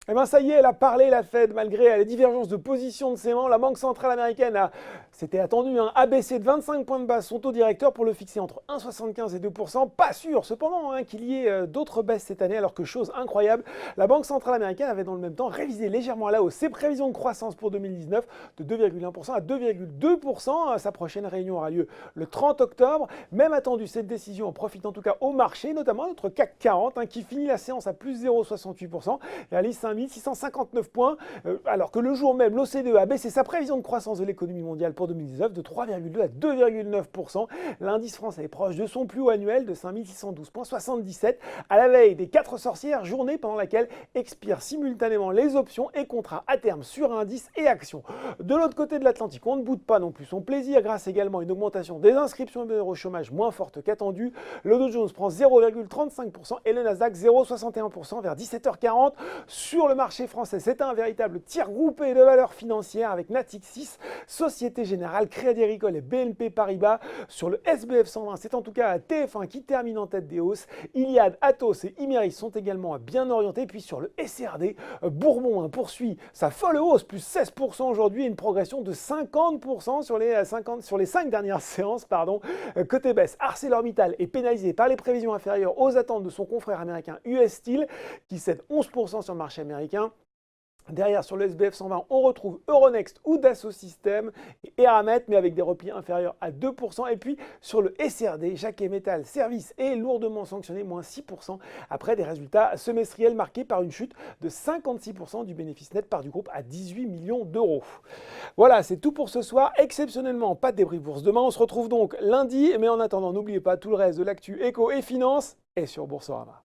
Eh bien ça y est, elle a parlé la Fed, malgré les divergences de position de ses membres. La Banque centrale américaine c'était attendu, a baissé de 25 points de base son taux directeur pour le fixer entre 1,75 et 2%. Pas sûr cependant qu'il y ait d'autres baisses cette année, alors que chose incroyable, la Banque centrale américaine avait dans le même temps révisé légèrement à la hausse ses prévisions de croissance pour 2019 de 2,1% à 2,2%. Sa prochaine réunion aura lieu le 30 octobre. Même attendu, cette décision profite en tout cas au marché, notamment à notre CAC 40 qui finit la séance à plus 0,68%, réalise 5659 points, alors que le jour même, l'OCDE a baissé sa prévision de croissance de l'économie mondiale pour 2019 de 3,2 à 2,9%. L'indice français est proche de son plus haut annuel de 5612,77 à la veille des 4 sorcières, journée pendant laquelle expirent simultanément les options et contrats à terme sur indices et actions. De l'autre côté de l'Atlantique, on ne boude pas non plus son plaisir grâce également à une augmentation des inscriptions au chômage moins forte qu'attendue. Le Dow Jones prend 0,35% et le Nasdaq 0,61% vers 17h40. Sur le marché français, c'est un véritable tir groupé de valeurs financières avec Natixis, Société Générale, Crédit Agricole et BNP Paribas. Sur le SBF 120, c'est en tout cas TF1 qui termine en tête des hausses. Iliad, Atos et Imerys sont également bien orientés. Puis sur le SRD, Bourbon poursuit sa folle hausse, plus 16% aujourd'hui et une progression de 50% sur les 5 dernières séances. Côté baisse, ArcelorMittal est pénalisé par les prévisions inférieures aux attentes de son confrère américain US Steel qui cède 11% sur le marché américain. Derrière, sur le SBF 120, on retrouve Euronext ou Dassault Systèmes et Eramet, mais avec des replis inférieurs à 2%. Et puis, sur le SRD, Jacquet Metal Service est lourdement sanctionné, moins 6%, après des résultats semestriels marqués par une chute de 56% du bénéfice net part du groupe à 18 millions d'euros. Voilà, c'est tout pour ce soir. Exceptionnellement, pas de débrief bourse demain. On se retrouve donc lundi, mais en attendant, n'oubliez pas tout le reste de l'actu éco et finance est sur Boursorama.